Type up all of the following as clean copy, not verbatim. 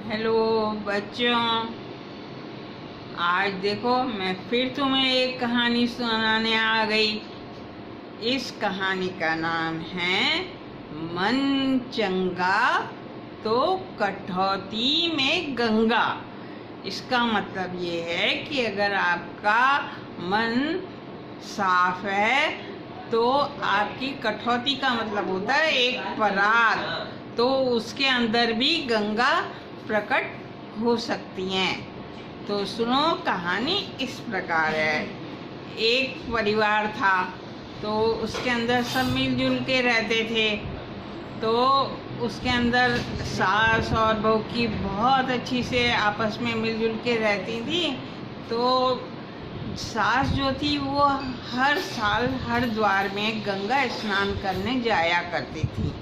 Hello बच्चों, आज देखो मैं फिर तुम्हें एक कहानी सुनाने आ गई। इस कहानी का नाम है मन चंगा तो कटौती में गंगा। इसका मतलब ये है कि अगर आपका मन साफ है तो आपकी कटौती का मतलब होता है एक परात, तो उसके अंदर भी गंगा प्रकट हो सकती हैं। तो सुनो, कहानी इस प्रकार है। एक परिवार था, तो उसके अंदर सब मिलजुल के रहते थे। तो उसके अंदर सास और बहू की बहुत अच्छी से आपस में मिलजुल के रहती थी। तो सास जो थी वो हर साल हरिद्वार में गंगा स्नान करने जाया करती थी।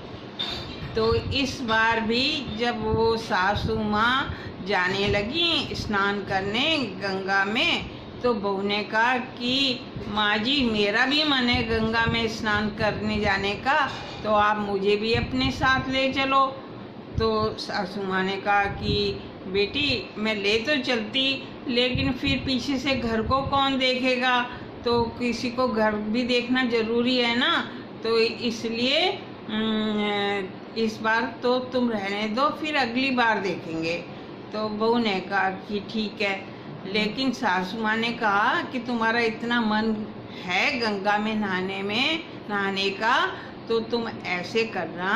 तो इस बार भी जब वो सासू माँ जाने लगी स्नान करने गंगा में, तो बहू ने कहा कि माँ जी, मेरा भी मन है गंगा में स्नान करने जाने का, तो आप मुझे भी अपने साथ ले चलो। तो सासू माँ ने कहा कि बेटी, मैं ले तो चलती, लेकिन फिर पीछे से घर को कौन देखेगा, तो किसी को घर भी देखना ज़रूरी है ना। तो इसलिए इस बार तो तुम रहने दो, फिर अगली बार देखेंगे। तो बहू ने कहा कि ठीक है, लेकिन सासू माँ ने कहा कि तुम्हारा इतना मन है गंगा में नहाने का, तो तुम ऐसे करना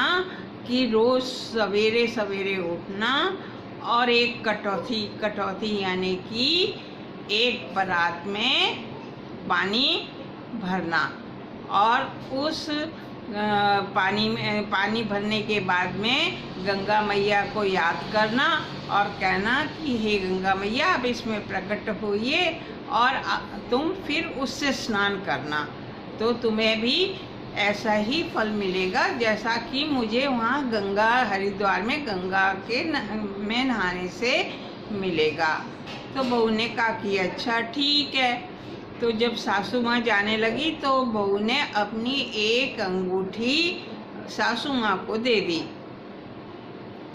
कि रोज़ सवेरे सवेरे उठना और एक कटौती यानी कि एक परात में पानी भरना, और उस पानी भरने के बाद में गंगा मैया को याद करना और कहना कि हे गंगा मैया, आप इसमें प्रकट होइए और तुम फिर उससे स्नान करना, तो तुम्हें भी ऐसा ही फल मिलेगा जैसा कि मुझे वहाँ गंगा हरिद्वार में गंगा में नहाने से मिलेगा। तो बहू ने कहा कि अच्छा ठीक है। तो जब सासू माँ जाने लगी तो बहू ने अपनी एक अंगूठी सासू माँ को दे दी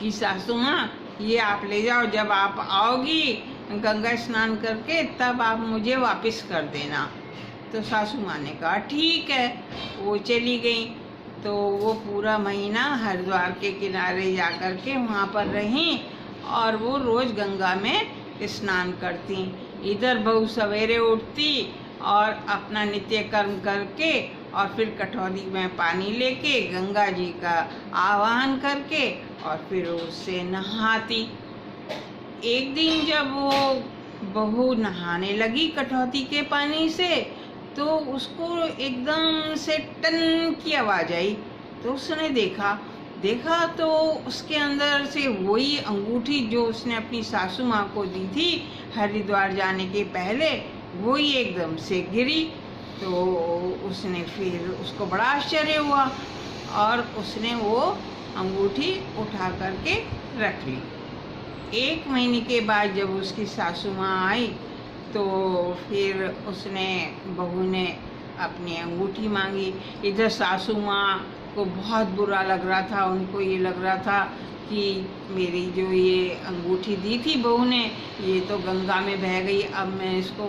कि सासू माँ, ये आप ले जाओ, जब आप आओगी गंगा स्नान करके तब आप मुझे वापस कर देना। तो सासू माँ ने कहा ठीक है। वो चली गई। तो वो पूरा महीना हरिद्वार के किनारे जा कर के वहाँ पर रहीं और वो रोज़ गंगा में स्नान करती। इधर बहू सवेरे उठती और अपना नित्य कर्म करके और फिर कटोरी में पानी लेके गंगा जी का आवाहन करके और फिर उससे नहाती। एक दिन जब वो बहू नहाने लगी कटौती के पानी से, तो उसको एकदम से टन की आवाज़ आई। तो उसने देखा तो उसके अंदर से वही अंगूठी जो उसने अपनी सासू माँ को दी थी हरिद्वार जाने के पहले, वही एकदम से गिरी। तो उसने फिर उसको बड़ा आश्चर्य हुआ और उसने वो अंगूठी उठा करके रख ली। एक महीने के बाद जब उसकी सासू माँ आई तो फिर बहू ने अपनी अंगूठी मांगी। इधर सासू माँ को बहुत बुरा लग रहा था, उनको ये लग रहा था कि मेरी जो ये अंगूठी दी थी बहू ने, ये तो गंगा में बह गई, अब मैं इसको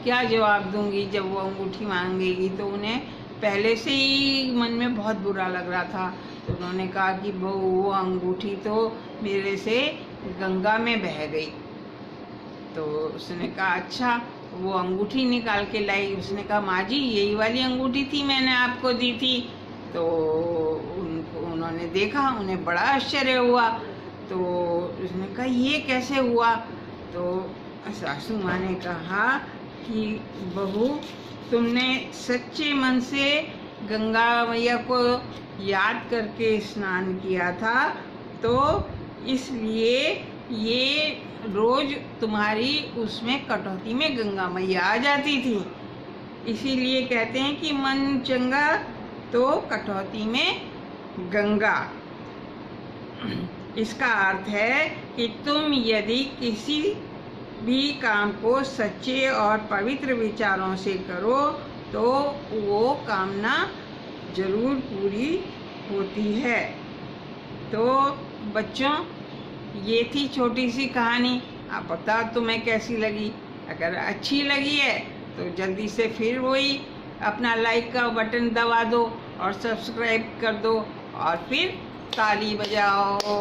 क्या जवाब दूंगी जब वो अंगूठी मांगेगी। तो उन्हें पहले से ही मन में बहुत बुरा लग रहा था। तो उन्होंने कहा कि बहू, वो अंगूठी तो मेरे से गंगा में बह गई। तो उसने कहा अच्छा। वो अंगूठी निकाल के लाई। उसने कहा माँ जी, यही वाली अंगूठी थी मैंने आपको दी थी। तो उन्होंने देखा, उन्हें बड़ा आश्चर्य हुआ। तो उसने कहा ये कैसे हुआ। तो सासू माँ ने कहा कि बहू, तुमने सच्चे मन से गंगा मैया को याद करके स्नान किया था, तो इसलिए ये रोज तुम्हारी उसमें कटौती में गंगा मैया आ जाती थी। इसीलिए कहते हैं कि मन चंगा तो कटौती में गंगा। इसका अर्थ है कि तुम यदि किसी भी काम को सच्चे और पवित्र विचारों से करो तो वो कामना जरूर पूरी होती है। तो बच्चों, ये थी छोटी सी कहानी। आप बताओ तुम्हें कैसी लगी। अगर अच्छी लगी है तो जल्दी से फिर वही अपना लाइक का बटन दबा दो और सब्सक्राइब कर दो और फिर ताली बजाओ।